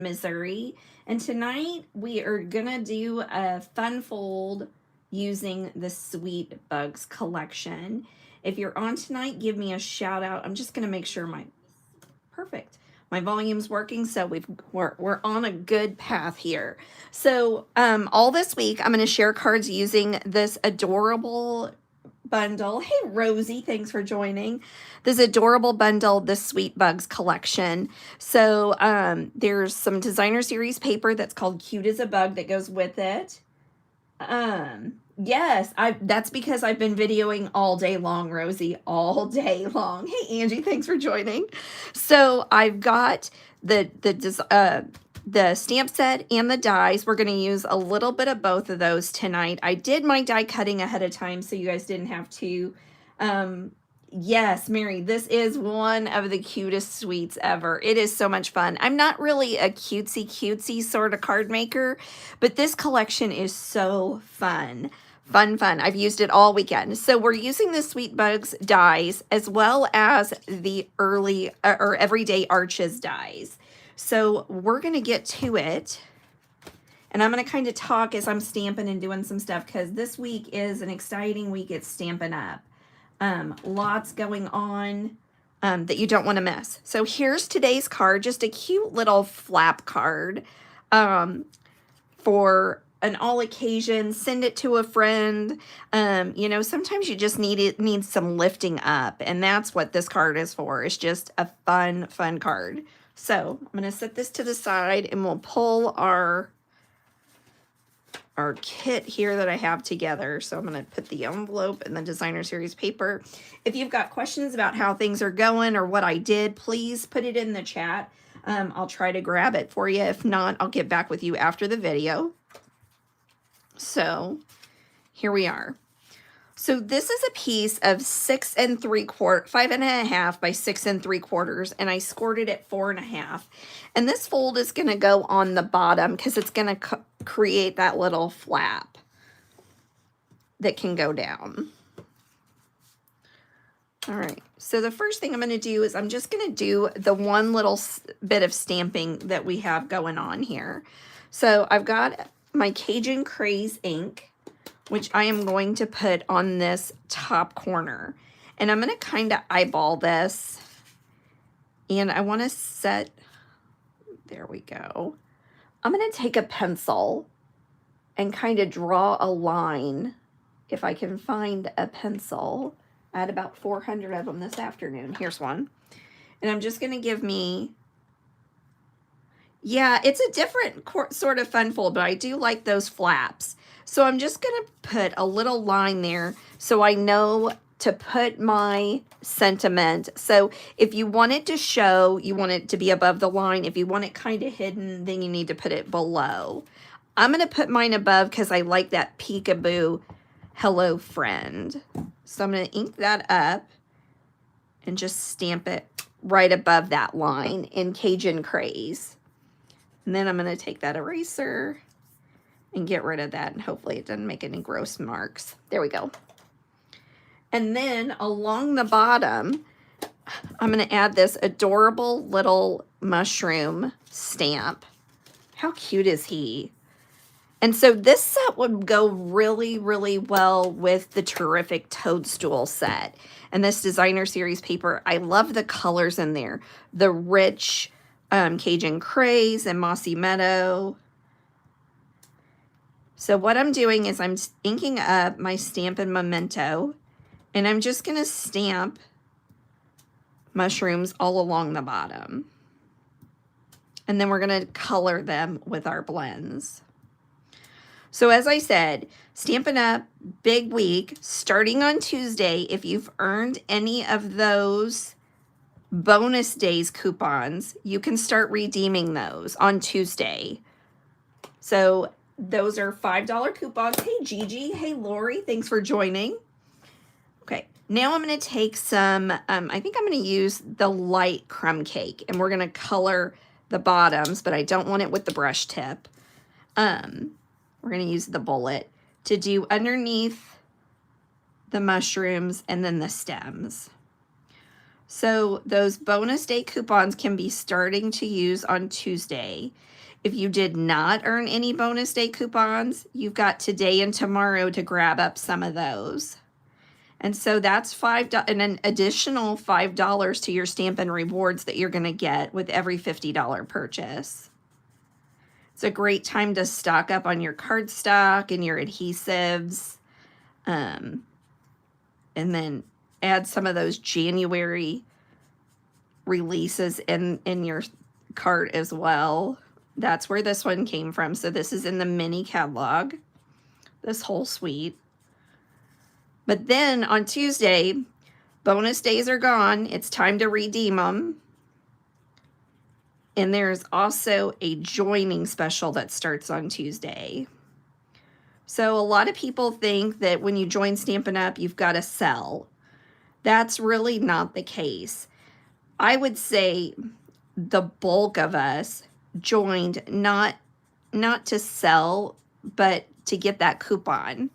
Missouri. And tonight we are gonna do a fun fold using the Sweet Bugs collection. If you're on tonight, give me a shout out. I'm just gonna make sure perfect. My volume's working, so we're on a good path here. So all this week, I'm going to share cards using this adorable bundle. Hey, Rosie, thanks for joining. This adorable bundle, the Sweet Bugs collection. So there's some designer series paper that's called Cute as a Bug that goes with it. Yes, that's because I've been videoing all day long, Rosie, all day long. Hey, Angie, thanks for joining. So I've got the stamp set and the dies. We're going to use a little bit of both of those tonight. I did my die cutting ahead of time so you guys didn't have to. Yes, Mary, this is one of the cutest sweets ever. It is so much fun. I'm not really a cutesy sort of card maker, but this collection is so fun. Fun. I've used it all weekend. So we're using the Sweet Bugs dies as well as the early or everyday arches dies. So we're going to get to it. And I'm going to kind of talk as I'm stamping and doing some stuff because this week is an exciting week at Stampin' Up. Lots going on that you don't want to miss. So here's today's card, just a cute little flap card for an all occasion. Send it to a friend. You know, sometimes you just need some lifting up, and that's what this card is for. It's just a fun card. So I'm going to set this to the side and we'll pull our kit here that I have together. So I'm going to put the envelope and the designer series paper. If you've got questions about how things are going or what I did, please put it in the chat. I'll try to grab it for you. If not, I'll get back with you after the video. So here we are. So this is a piece of 6 3/4, 5.5 by 6 3/4, and I scored it at 4.5. And this fold is going to go on the bottom because it's going to create that little flap that can go down. All right, so the first thing I'm going to do is I'm just going to do the one little bit of stamping that we have going on here. So I've got my Cajun Craze ink, which I am going to put on this top corner. And I'm going to kind of eyeball this. And I want to set, there we go. I'm going to take a pencil and kind of draw a line, if I can find a pencil. I had about 400 of them this afternoon. Here's one. And I'm just going to give me, yeah, it's a different sort of fun fold, but I do like those flaps. So I'm just going to put a little line there so I know to put my sentiment. So if you want it to show, you want it to be above the line. If you want it kind of hidden, then you need to put it below. I'm going to put mine above because I like that peekaboo hello friend. So I'm going to ink that up and just stamp it right above that line in Cajun Craze. And then I'm going to take that eraser and get rid of that, and hopefully it doesn't make any gross marks. There we go. And then along the bottom, I'm going to add this adorable little mushroom stamp. How cute is he? And so this set would go really well with the terrific toadstool set. And this designer series paper, I love the colors in there. The rich Cajun Craze and Mossy Meadow. So what I'm doing is I'm inking up my Stampin' Memento, and I'm just going to stamp mushrooms all along the bottom. And then we're going to color them with our blends. So as I said, Stampin' Up, big week, starting on Tuesday. If you've earned any of those bonus days coupons, you can start redeeming those on Tuesday. So those are $5 coupons. Hey, Gigi. Hey, Lori. Thanks for joining. Okay, now I'm going to take some, I think I'm going to use the light crumb cake, and we're going to color the bottoms, but I don't want it with the brush tip. We're going to use the bullet to do underneath the mushrooms and then the stems. So those bonus day coupons can be starting to use on Tuesday. If you did not earn any bonus day coupons, you've got today and tomorrow to grab up some of those. And so that's an additional $5 to your Stampin' Rewards that you're going to get with every $50 purchase. It's a great time to stock up on your cardstock and your adhesives. And then add some of those January releases in your cart as well. That's where this one came from. So this is in the mini catalog, this whole suite. But then on Tuesday, bonus days are gone. It's time to redeem them. And there's also a joining special that starts on Tuesday. So a lot of people think that when you join Stampin' Up, you've got to sell. That's really not the case. I would say the bulk of us joined not to sell, but to get that coupon.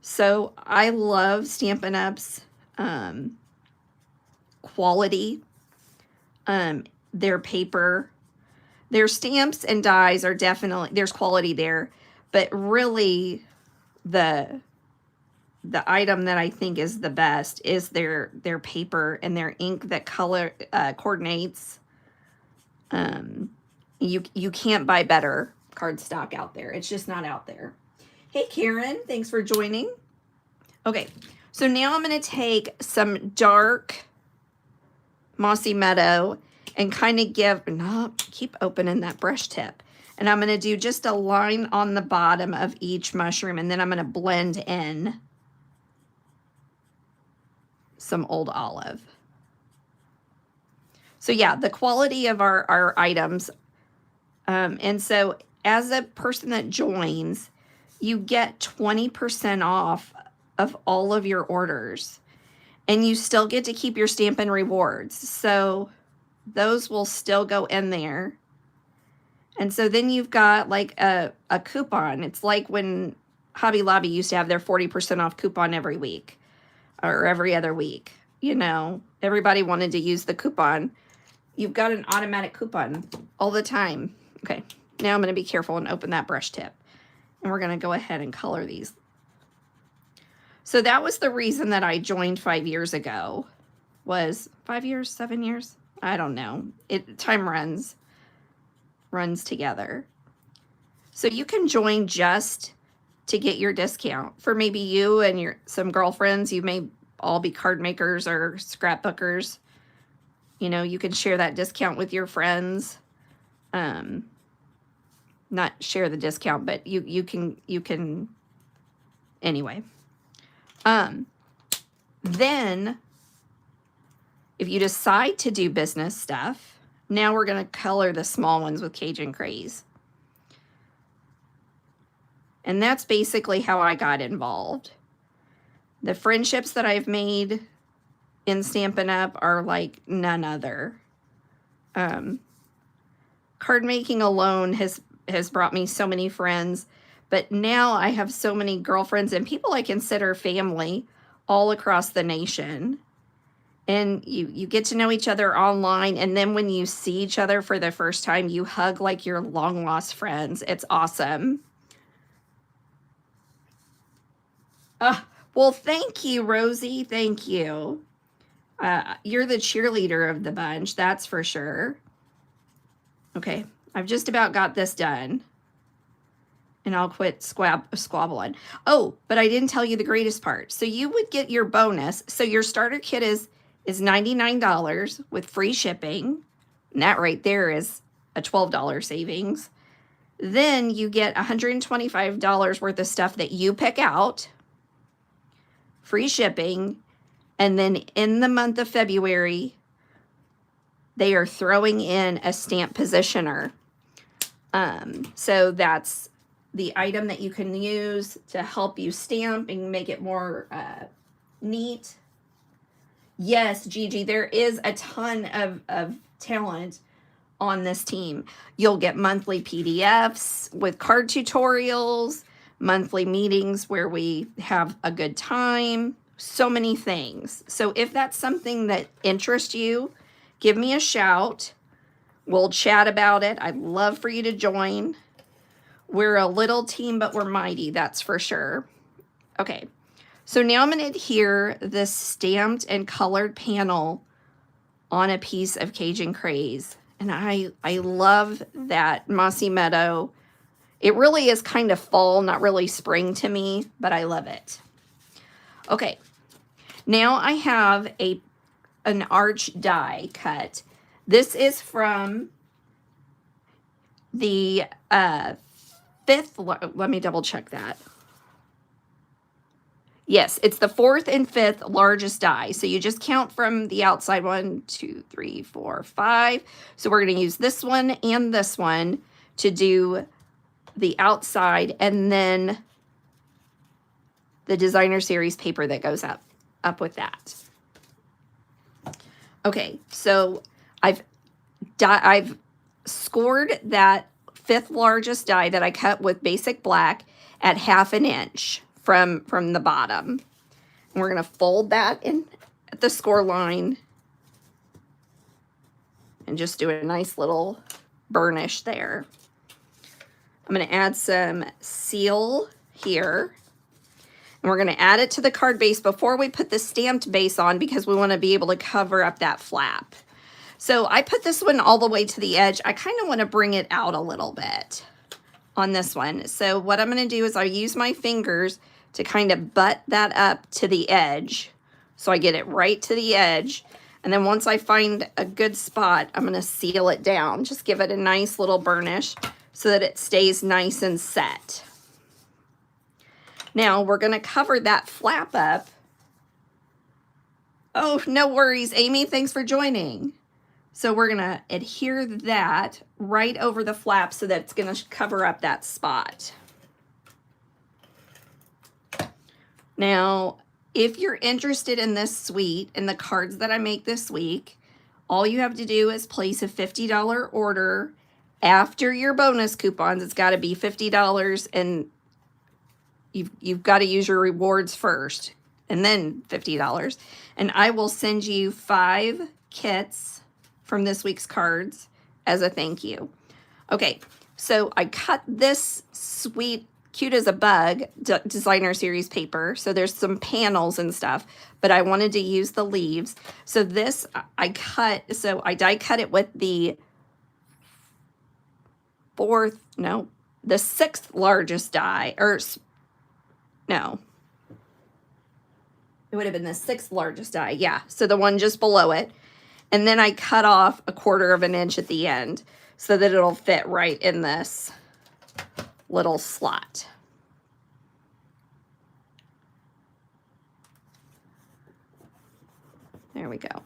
So I love Stampin' Up's quality, their paper, their stamps and dies are definitely, there's quality there, but really the item that I think is the best is their paper and their ink that color coordinates. You can't buy better cardstock out there. It's just not out there. Hey, Karen, thanks for joining. Okay, so now I'm going to take some dark Mossy Meadow and kind of keep opening that brush tip. And I'm going to do just a line on the bottom of each mushroom, and then I'm going to blend in some Old Olive. So yeah, the quality of our items. And so as a person that joins, you get 20% off of all of your orders. And you still get to keep your Stampin' Rewards. So those will still go in there. And so then you've got like a coupon. It's like when Hobby Lobby used to have their 40% off coupon every week or every other week. You know, everybody wanted to use the coupon. You've got an automatic coupon all the time. Okay, now I'm going to be careful and open that brush tip. And we're going to go ahead and color these. So that was the reason that I joined 5 years ago. Was 5 years, 7 years? I don't know. Time runs together. So you can join just to get your discount. For maybe you and some girlfriends, you may all be card makers or scrapbookers. You know, you can share that discount with your friends. Not share the discount, but you can anyway. Then if you decide to do business stuff, now we're going to color the small ones with Cajun Craze. And that's basically how I got involved. The friendships that I've made in Stampin' Up are like none other. Card making alone has brought me so many friends, but now I have so many girlfriends and people I consider family all across the nation. And you get to know each other online, and then when you see each other for the first time, you hug like your long lost friends. It's awesome. Well, thank you, Rosie. Thank you. You're the cheerleader of the bunch, that's for sure. Okay, I've just about got this done. And I'll quit squabbling. Oh, but I didn't tell you the greatest part. So you would get your bonus. So your starter kit is $99 with free shipping. And that right there is a $12 savings. Then you get $125 worth of stuff that you pick out. Free shipping. And then in the month of February, they are throwing in a stamp positioner. So that's the item that you can use to help you stamp and make it more neat. Yes, Gigi, there is a ton of talent on this team. You'll get monthly PDFs with card tutorials, monthly meetings where we have a good time, so many things. So if that's something that interests you, give me a shout. We'll chat about it. I'd love for you to join. We're a little team, but we're mighty, that's for sure. Okay, so now I'm going to adhere this stamped and colored panel on a piece of Cajun Craze. And I love that Mossy Meadow. It really is kind of fall, not really spring to me, but I love it. Okay, now I have an arch die cut. This is from the fifth, let me double check that. Yes, it's the 4th and 5th largest die. So you just count from the outside 1, 2, 3, 4, 5. So we're going to use this one and this one to do the outside, and then the designer series paper that goes up with that. Okay, so I've scored that 5th largest die that I cut with basic black at 1/2 inch from the bottom. And we're going to fold that in at the score line and just do a nice little burnish there. I'm going to add some seal here. And we're going to add it to the card base before we put the stamped base on, because we want to be able to cover up that flap. So I put this one all the way to the edge. I kind of want to bring it out a little bit on this one. So what I'm going to do is I use my fingers to kind of butt that up to the edge. So I get it right to the edge. And then once I find a good spot, I'm going to seal it down. Just give it a nice little burnish so that it stays nice and set. Now we're going to cover that flap up. Oh, no worries, Amy. Thanks for joining. So we're going to adhere that right over the flap so that it's going to cover up that spot. Now, if you're interested in this suite and the cards that I make this week, all you have to do is place a $50 order after your bonus coupons. It's got to be $50, and you've got to use your rewards first and then $50. And I will send you 5 kits from this week's cards as a thank you. Okay, so I cut this sweet, cute as a bug designer series paper. So there's some panels and stuff, but I wanted to use the leaves. So this I die cut it with the 6th largest die, or no, it would have been the 6th largest die. Yeah, so the one just below it. And then I cut off 1/4 inch at the end so that it'll fit right in this little slot. There we go.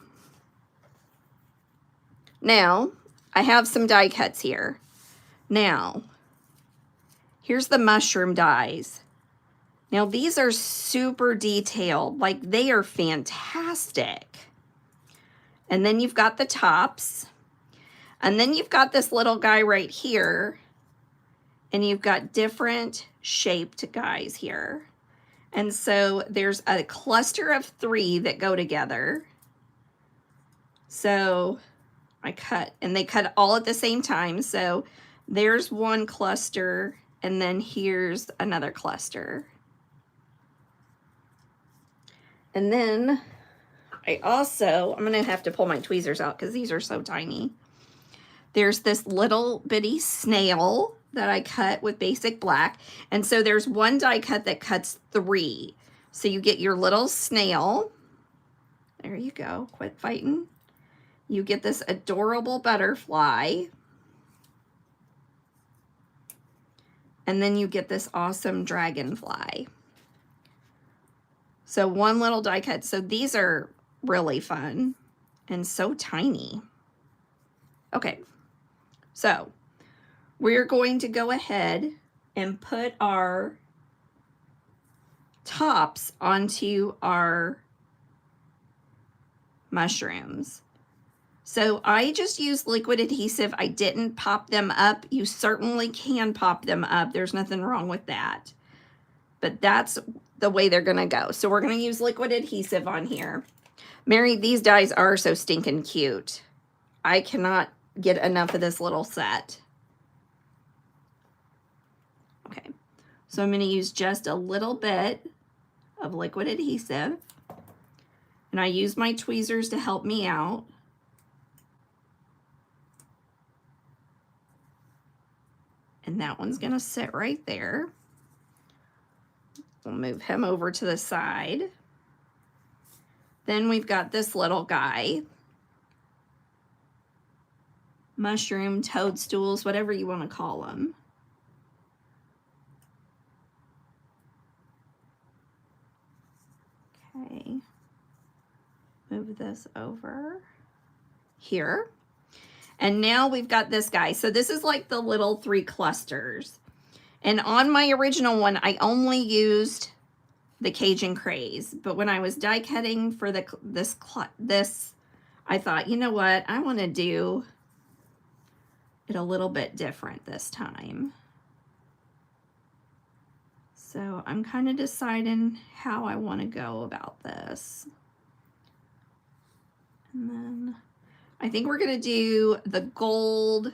Now, I have some die cuts here. Now, here's the mushroom dies. Now, these are super detailed. Like, they are fantastic. And then you've got the tops. And then you've got this little guy right here. And you've got different shaped guys here. And so there's a cluster of 3 that go together. So I cut, and they cut all at the same time. So there's one cluster, and then here's another cluster. And then I'm going to have to pull my tweezers out because these are so tiny. There's this little bitty snail that I cut with basic black. And so there's one die cut that cuts 3. So you get your little snail. There you go. Quit fighting. You get this adorable butterfly. And then you get this awesome dragonfly. So one little die cut. So these are really fun and so tiny. Okay, so we're going to go ahead and put our tops onto our mushrooms. So I just used liquid adhesive. I didn't pop them up. You certainly can pop them up. There's nothing wrong with that. but that's the way they're gonna go. So we're gonna use liquid adhesive on here. Mary, these dies are so stinking cute. I cannot get enough of this little set. Okay, so I'm gonna use just a little bit of liquid adhesive. And I use my tweezers to help me out. And that one's gonna sit right there. We'll move him over to the side. Then we've got this little guy. Mushroom, toadstools, whatever you want to call them. Okay. Move this over here. And now we've got this guy. So this is like the little 3 clusters. And on my original one, I only used the Cajun Craze. But when I was die cutting for this, I thought, you know what? I want to do it a little bit different this time. So I'm kind of deciding how I want to go about this. And then I think we're going to do the gold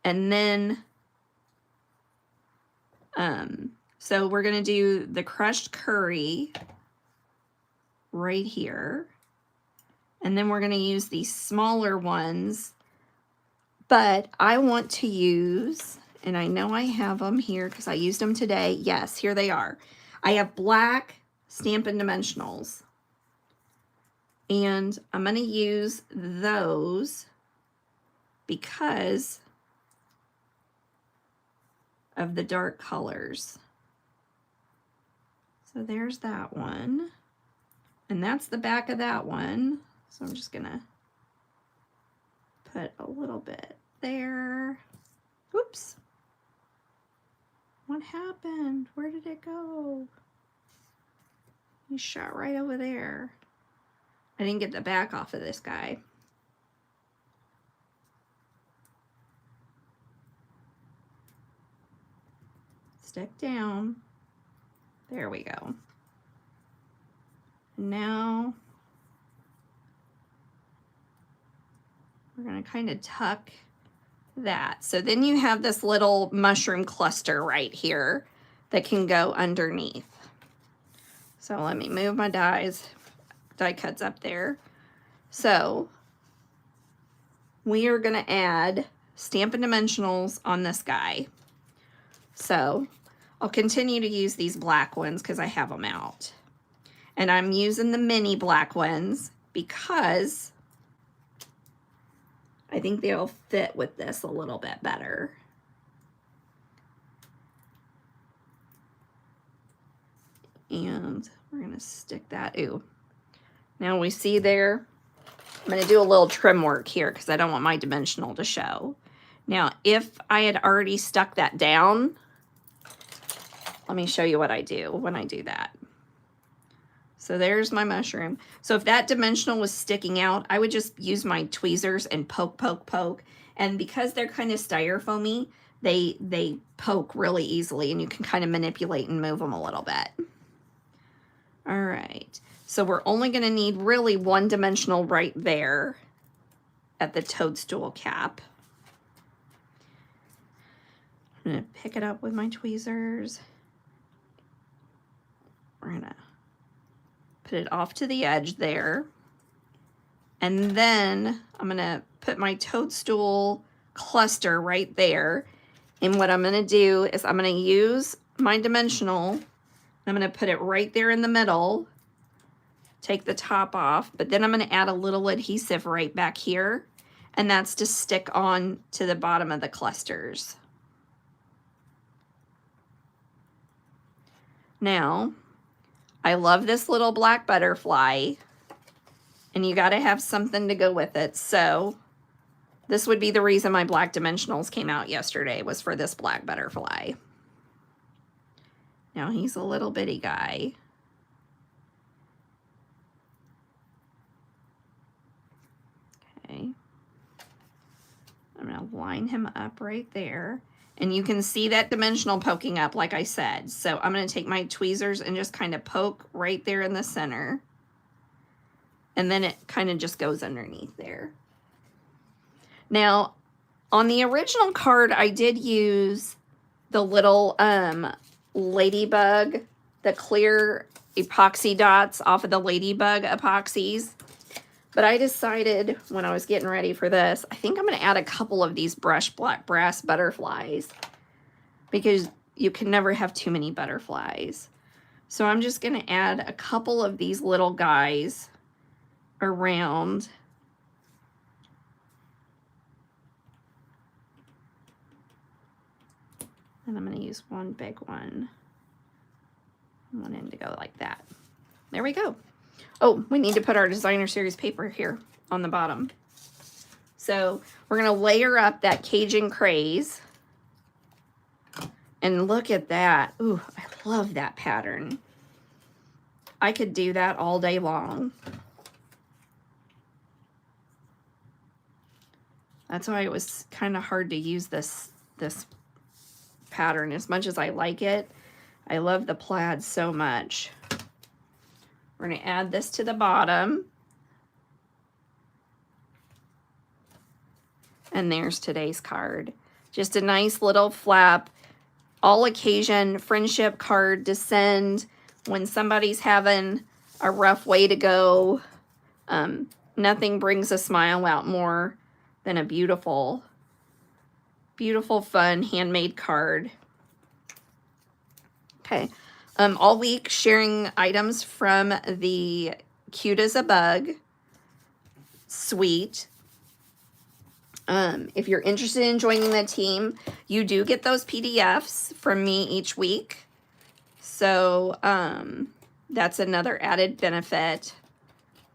and then so we're going to do the crushed curry right here. And then we're going to use these smaller ones. But I want to use, and I know I have them here because I used them today. Yes, here they are. I have black Stampin Dimensionals. And I'm going to use those because of the dark colors. So there's that one. And that's the back of that one. So I'm just going to put a little bit there. Oops. What happened? Where did it go? He shot right over there. I didn't get the back off of this guy. Stick down. There we go. Now we're going to kind of tuck that. So then you have this little mushroom cluster right here that can go underneath. So let me move my die cuts up there. So we are going to add Stampin' Dimensionals on this guy. So I'll continue to use these black ones because I have them out. And I'm using the mini black ones because I think they'll fit with this a little bit better. And we're going to stick that. Ooh. Now we see there, I'm going to do a little trim work here because I don't want my dimensional to show. Now, if I had already stuck that down, let me show you what I do when I do that. So there's my mushroom. So if that dimensional was sticking out, I would just use my tweezers and poke, poke, poke. And because they're kind of styrofoamy, they poke really easily and you can kind of manipulate and move them a little bit. All right. So we're only going to need really one dimensional right there at the toadstool cap. I'm going to pick it up with my tweezers. We're going to put it off to the edge there. And then I'm going to put my toadstool cluster right there. And what I'm going to do is I'm going to use my dimensional. I'm going to put it right there in the middle. Take the top off, but then I'm going to add a little adhesive right back here. And that's to stick on to the bottom of the clusters. Now, I love this little black butterfly, and you got to have something to go with it. So this would be the reason my black dimensionals came out yesterday, was for this black butterfly. Now he's a little bitty guy. Okay. I'm going to line him up right there. And you can see that dimensional poking up, like I said. So I'm going to take my tweezers and just kind of poke right there in the center. And then it kind of just goes underneath there. Now, on the original card, I did use the little ladybug, the clear epoxy dots off of the ladybug epoxies. But I decided when I was getting ready for this, I think I'm going to add a couple of these brushed black brass butterflies, because you can never have too many butterflies. So I'm just going to add a couple of these little guys around. And I'm going to use one big one. I want him to go like that. There we go. Oh, we need to put our designer series paper here on the bottom. So we're going to layer up that Cajun Craze. And look at that. Ooh, I love that pattern. I could do that all day long. That's why it was kind of hard to use this pattern. As much as I like it, I love the plaid so much. We're going to add this to the bottom. And there's today's card. Just a nice little flap, all occasion friendship card to send when somebody's having a rough way to go. Nothing brings a smile out more than a beautiful, beautiful, fun, handmade card. Okay. All week sharing items from the Cute as a Bug suite. If you're interested in joining the team, you do get those PDFs from me each week. So that's another added benefit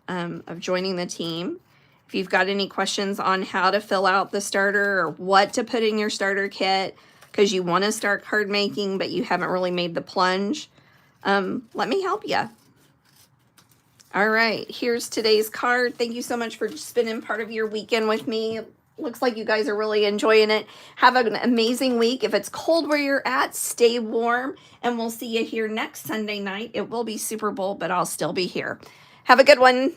of joining the team. If you've got any questions on how to fill out the starter or what to put in your starter kit because you want to start card making but you haven't really made the plunge, let me help you. All right, here's today's card. Thank you so much for spending part of your weekend with me. Looks like you guys are really enjoying it. Have an amazing week. If it's cold where you're at, stay warm, and we'll see you here next Sunday night. It will be Super Bowl, but I'll still be here. Have a good one.